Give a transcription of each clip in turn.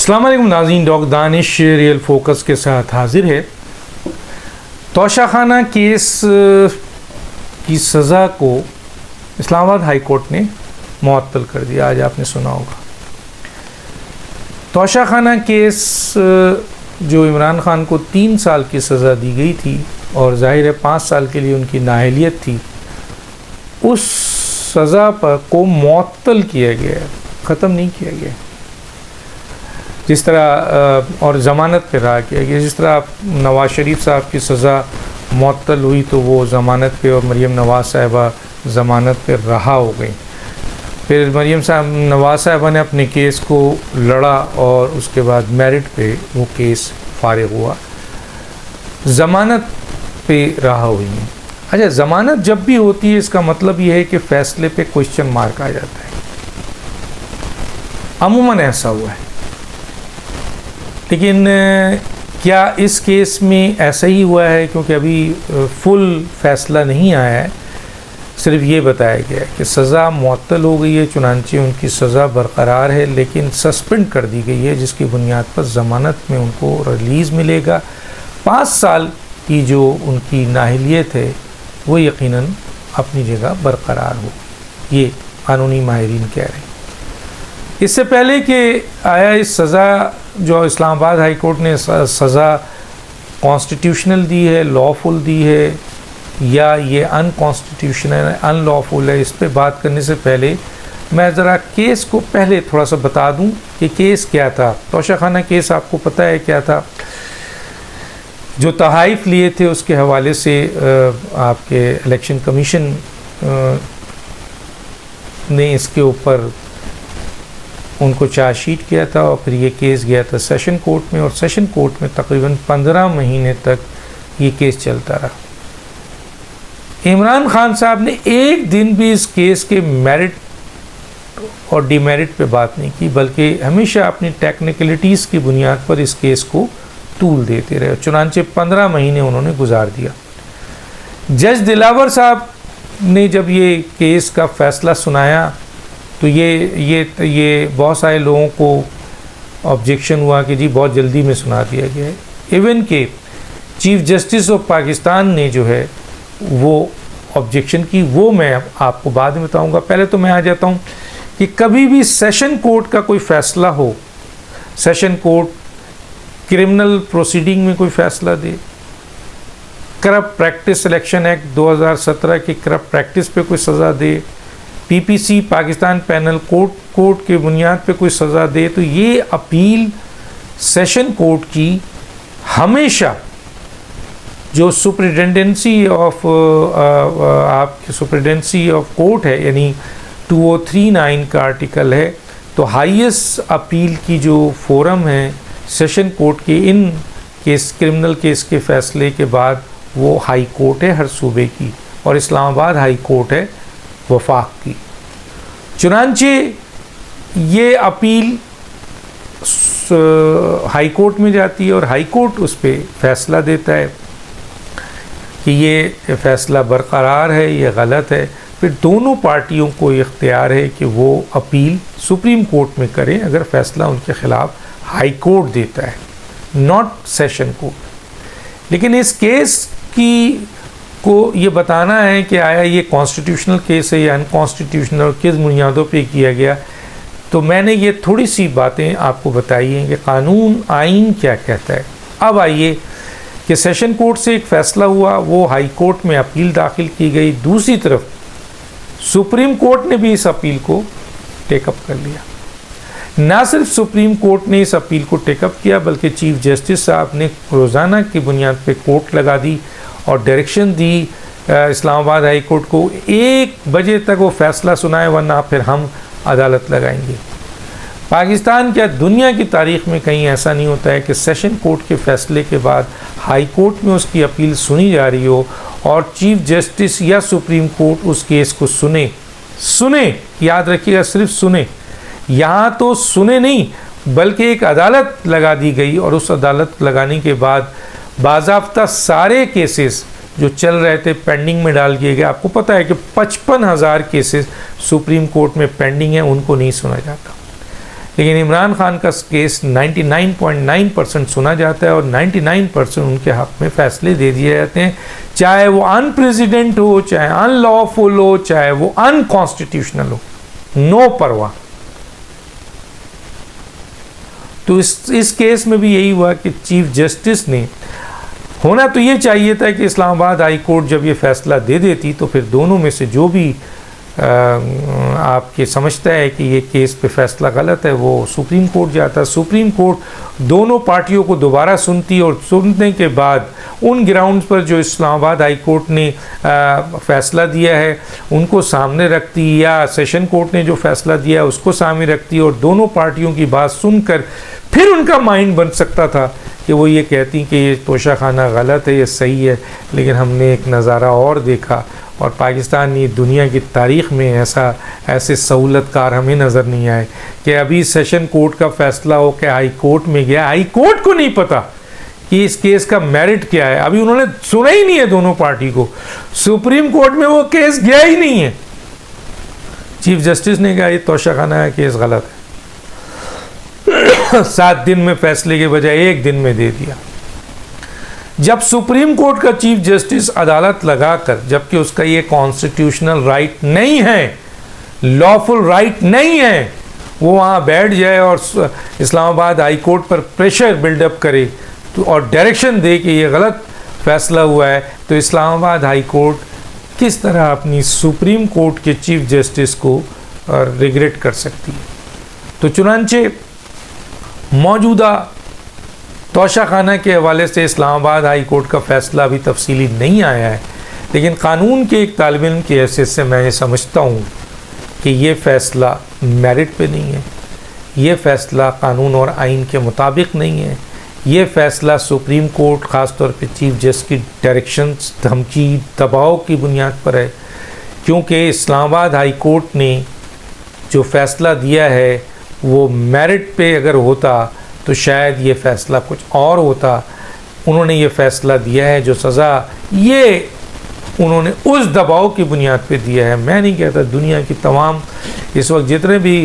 अस्सलाम वालेकुम नाज़रीन, डॉक्टर दानिश रियल फोकस के साथ हाजिर है। तोशाखाना केस की सज़ा को इस्लामाबाद हाई कोर्ट ने मुअत्तल कर दिया। आज आपने सुना होगा तोशाखाना केस जो इमरान खान को 3 साल की सज़ा दी गई थी और ज़ाहिर है 5 साल के लिए उनकी नाअहलियत थी, उस सज़ा को मुअत्तल किया गया, ख़त्म नहीं किया गया। जिस तरह और ज़मानत पे रहा किया गया, जिस तरह नवाज़ शरीफ साहब की सज़ा मुअत्तल हुई तो वो ज़मानत पे और मरीम नवाज़ साहिबा ज़मानत पे रहा हो गई। फिर नवाज़ साहिबा ने अपने केस को लड़ा और उसके बाद मेरिट पे वो केस फारिग हुआ, ज़मानत पे रहा हुई है। अच्छा, ज़मानत जब भी होती है इसका मतलब ये है कि फ़ैसले पे क्वेश्चन मार्क आ जाता है। अमूमन ऐसा हुआ है, लेकिन क्या इस केस में ऐसा ही हुआ है? क्योंकि अभी फुल फ़ैसला नहीं आया है, सिर्फ ये बताया गया है कि सज़ा मुअत्तल हो गई है, चुनांचे उनकी सज़ा बरकरार है लेकिन सस्पेंड कर दी गई है, जिसकी बुनियाद पर ज़मानत में उनको रिलीज़ मिलेगा। 5 साल की जो उनकी नाअहलियत है वो यकीनन अपनी जगह बरकरार हो, ये कानूनी माहिरीन कह रहे हैं। इससे पहले कि आया इस सज़ा जो इस्लामाबाद हाई कोर्ट ने सज़ा कॉन्स्टिट्यूशनल दी है, लॉफुल दी है, या ये अनकॉन्स्टिट्यूशनल अनलॉफुल है, इस पे बात करने से पहले मैं ज़रा केस को पहले थोड़ा सा बता दूं कि केस क्या था। तोशाखाना केस आपको पता है क्या था? जो तहाइफ लिए थे उसके हवाले से आपके इलेक्शन कमीशन ने इसके ऊपर उनको चार्जशीट किया था और फिर ये केस गया था सेशन कोर्ट में, और सेशन कोर्ट में तकरीबन 15 महीने तक ये केस चलता रहा। इमरान खान साहब ने एक दिन भी इस केस के मेरिट और डिमेरिट पे बात नहीं की, बल्कि हमेशा अपनी टेक्निकलिटीज़ की बुनियाद पर इस केस को तूल देते रहे। चुनांचे 15 महीने उन्होंने गुजार दिया। जज दिलावर साहब ने जब ये केस का फ़ैसला सुनाया तो ये बहुत सारे लोगों को ऑब्जेक्शन हुआ कि जी बहुत जल्दी में सुना दिया गया है। इवन के चीफ जस्टिस ऑफ पाकिस्तान ने जो है वो ऑब्जेक्शन की, वो मैं आपको बाद में बताऊंगा। पहले तो मैं आ जाता हूँ कि कभी भी सेशन कोर्ट का कोई फ़ैसला हो, सेशन कोर्ट क्रिमिनल प्रोसीडिंग में कोई फ़ैसला दे, करप्ट प्रैक्टिस इलेक्शन एक्ट 2017 की करप्ट प्रैक्टिस पे कोई सज़ा दे, पीपीसी पाकिस्तान पैनल कोर्ट के बुनियाद पे कोई सज़ा दे, तो ये अपील सेशन कोर्ट की हमेशा जो सुपरिटेंडेंसी ऑफ आपकी सुपरिटेंडेंसी ऑफ कोर्ट है, यानी 2039 का आर्टिकल है, तो हाईएस्ट अपील की जो फोरम है सेशन कोर्ट के इन केस क्रिमिनल केस के फ़ैसले के बाद वो हाई कोर्ट है हर सूबे की, और इस्लामाबाद हाई कोर्ट है वफाक की। चुनांचे ये अपील हाई कोर्ट में जाती है और हाई कोर्ट उस पर फ़ैसला देता है कि ये फ़ैसला बरकरार है, ये गलत है। फिर दोनों पार्टियों को इख्तियार है कि वो अपील सुप्रीम कोर्ट में करें अगर फ़ैसला उनके ख़िलाफ़ हाई कोर्ट देता है, नॉट सेशन कोर्ट। लेकिन इस केस की को ये बताना है कि आया ये कॉन्स्टिट्यूशनल केस है या अनकॉन्स्टिट्यूशनल, किस बुनियादों पे किया गया, तो मैंने ये थोड़ी सी बातें आपको बताई हैं कि कानून आइन क्या कहता है। अब आइए कि सेशन कोर्ट से एक फ़ैसला हुआ, वो हाई कोर्ट में अपील दाखिल की गई। दूसरी तरफ सुप्रीम कोर्ट ने भी इस अपील को टेकअप कर लिया। ना सिर्फ सुप्रीम कोर्ट ने इस अपील को टेकअप किया, बल्कि चीफ जस्टिस साहब ने रोज़ाना की बुनियाद पे कोर्ट लगा दी और डायरेक्शन दी इस्लामाबाद हाई कोर्ट को 1 बजे तक वो फ़ैसला सुनाए, वरना फिर हम अदालत लगाएंगे। पाकिस्तान क्या दुनिया की तारीख़ में कहीं ऐसा नहीं होता है कि सेशन कोर्ट के फ़ैसले के बाद हाई कोर्ट में उसकी अपील सुनी जा रही हो और चीफ जस्टिस या सुप्रीम कोर्ट उस केस को सुने, याद रखिएगा, सिर्फ सुने। यहाँ तो सुने नहीं, बल्कि एक अदालत लगा दी गई और उस अदालत लगाने के बाद बाज़ाब्ता सारे केसेस जो चल रहे थे पेंडिंग में डाल दिए गए। आपको पता है कि 55,000 केसेस सुप्रीम कोर्ट में पेंडिंग हैं, उनको नहीं सुना जाता। लेकिन इमरान खान का केस 99.9% सुना जाता है और 99% उनके हक़ में फ़ैसले दे दिए जाते हैं, चाहे वो अनप्रेसिडेंट हो, चाहे अनलॉफुल हो, चाहे वो अनकॉन्स्टिट्यूशनल हो, नो परवाह। तो इस केस में भी यही हुआ कि चीफ जस्टिस ने, होना तो ये चाहिए था कि इस्लामाबाद हाई कोर्ट जब ये फ़ैसला दे देती तो फिर दोनों में से जो भी आपके समझता है कि ये केस पे फ़ैसला गलत है वो सुप्रीम कोर्ट जाता। सुप्रीम कोर्ट दोनों पार्टियों को दोबारा सुनती और सुनने के बाद उन ग्राउंड्स पर जो इस्लामाबाद हाई कोर्ट ने फ़ैसला दिया है उनको सामने रखती, या सेशन कोर्ट ने जो फ़ैसला दिया है उसको सामने रखती, और दोनों पार्टियों की बात सुनकर फिर उनका माइंड बन सकता था कि वो ये कहती कि ये तोशाखाना गलत है, ये सही है। लेकिन हमने एक नज़ारा और देखा, और पाकिस्तान ये दुनिया की तारीख़ में ऐसे सहूलतकार हमें नज़र नहीं आए कि अभी सेशन कोर्ट का फ़ैसला हो कि हाई कोर्ट में गया, हाई कोर्ट को नहीं पता कि इस केस का मेरिट क्या है, अभी उन्होंने सुना ही नहीं है दोनों पार्टी को, सुप्रीम कोर्ट में वो केस गया ही नहीं है। चीफ जस्टिस ने कहा ये तोशाखाना है, केस गलत है, 7 दिन में फैसले के बजाय 1 दिन में दे दिया। जब सुप्रीम कोर्ट का चीफ जस्टिस अदालत लगाकर, जबकि उसका ये कॉन्स्टिट्यूशनल राइट नहीं है, लॉफुल राइट नहीं है, वो वहाँ बैठ जाए और इस्लामाबाद हाई कोर्ट पर प्रेशर बिल्डअप करे तो और डायरेक्शन दे कि ये गलत फैसला हुआ है, तो इस्लामाबाद हाई कोर्ट किस तरह अपनी सुप्रीम कोर्ट के चीफ जस्टिस को रिग्रेट कर सकती है। तो चुनांचे मौजूदा तोशाखाना के हवाले से इस्लामाबाद हाई कोर्ट का फ़ैसला अभी तफसीली नहीं आया है, लेकिन कानून के एक तालिब इल्म की हैसियत से मैं ये समझता हूँ कि ये फ़ैसला मेरिट पे नहीं है, ये फ़ैसला कानून और आइन के मुताबिक नहीं है, ये फ़ैसला सुप्रीम कोर्ट ख़ास तौर पे चीफ जस्टिस की डायरेक्शंस, धमकी, दबाव की बुनियाद पर है। क्योंकि इस्लामाबाद हाई कोर्ट ने जो फ़ैसला दिया है वो मेरिट पे अगर होता तो शायद ये फ़ैसला कुछ और होता। उन्होंने ये फ़ैसला दिया है जो सज़ा ये उन्होंने उस दबाव की बुनियाद पे दिया है। मैं नहीं कहता, दुनिया की तमाम इस वक्त जितने भी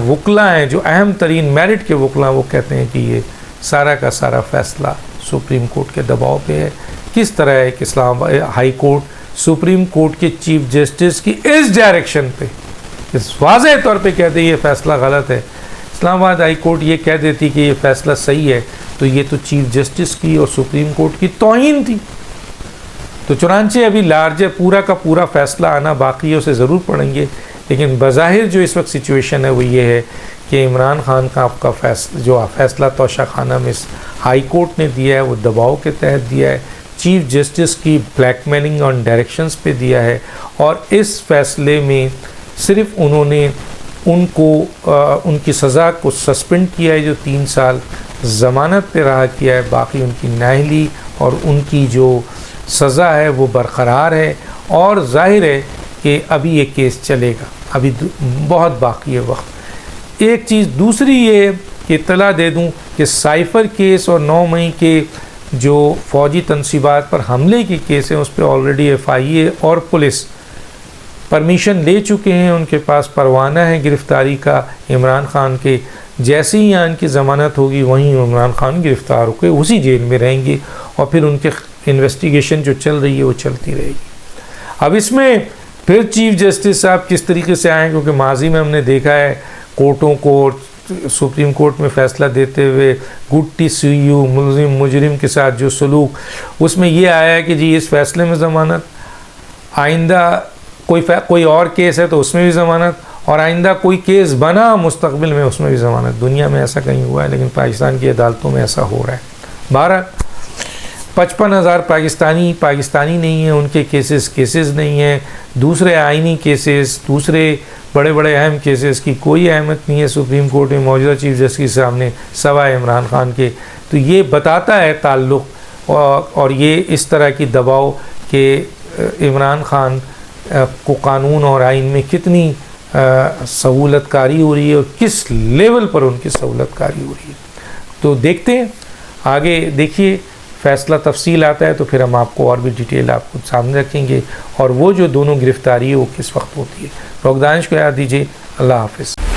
वकला हैं जो अहम तरीन मेरिट के वकला, वो कहते हैं कि ये सारा का सारा फ़ैसला सुप्रीम कोर्ट के दबाव पे है। किस तरह है कि Islamabad high court supreme court के चीफ जस्टिस की इस डायरेक्शन पे इस वाज़ेह तौर पे कहते ये फ़ैसला गलत है, इस्लामाबाद हाई कोर्ट ये कह देती कि ये फ़ैसला सही है, तो ये तो चीफ जस्टिस की और सुप्रीम कोर्ट की तौहीन थी। तो चुनांचे अभी लार्जर पूरा का पूरा फ़ैसला आना बाकी है, उसे ज़रूर पढ़ेंगे, लेकिन बज़ाहिर जो इस वक्त सिचुएशन है वो ये है कि इमरान खान का आपका फ़ैसला तोशाखाना में हाई कोर्ट ने दिया है वो दबाव के तहत दिया है, चीफ जस्टिस की ब्लैकमेलिंग ऑन डायरेक्शंस पे दिया है, और इस फ़ैसले में सिर्फ उन्होंने उनको उनकी सज़ा को सस्पेंड किया है जो 3 साल ज़मानत पे रहा किया है, बाकी उनकी नाअहली और उनकी जो सज़ा है वो बरकरार है। और ज़ाहिर है कि अभी ये केस चलेगा, अभी बहुत बाकी है वक्त। एक चीज़ दूसरी ये कि इत्तला दे दूं कि साइफ़र केस और 9 मई के जो फ़ौजी तनसीबात पर हमले के केस हैं उस पर ऑलरेडी FIA और पुलिस परमिशन ले चुके हैं, उनके पास परवाना है गिरफ़्तारी का इमरान खान के। जैसे ही यहाँ की ज़मानत होगी वहीं इमरान खान गिरफ़्तार होकर उसी जेल में रहेंगे और फिर उनके इन्वेस्टिगेशन जो चल रही है वो चलती रहेगी। अब इसमें फिर चीफ जस्टिस साहब किस तरीके से आए, क्योंकि माजी में हमने देखा है कोर्टों को सुप्रीम कोर्ट में फ़ैसला देते हुए गुड TCU मुजरिम के साथ जो सलूक, उसमें ये आया है कि जी इस फ़ैसले में ज़मानत, आइंदा कोई और केस है तो उसमें भी ज़मानत, और आइंदा कोई केस बना मुस्तकबिल में उसमें भी ज़मानत। दुनिया में ऐसा कहीं हुआ है, लेकिन पाकिस्तान की अदालतों में ऐसा हो रहा है। 55,000 पाकिस्तानी नहीं हैं, उनके केसेस नहीं हैं, दूसरे आइनी केसेस, दूसरे बड़े बड़े अहम केसेस की कोई अहमियत नहीं है सुप्रीम कोर्ट में मौजूदा चीफ जस्टिस के सामने सवाए इमरान खान के। तो ये बताता है ताल्लुक़ और ये इस तरह की दबाव कि इमरान खान को कानून और आइन में कितनी सहूलतकारी हो रही है और किस लेवल पर उनकी सहूलतकारी हो रही है। तो देखते हैं आगे, देखिए फ़ैसला तफसील आता है तो फिर हम आपको और भी डिटेल आपको सामने रखेंगे, और वो जो दोनों गिरफ़्तारी है वो किस वक्त होती है। रोकदानिश को याद दीजिए। अल्लाह हाफ़िज़।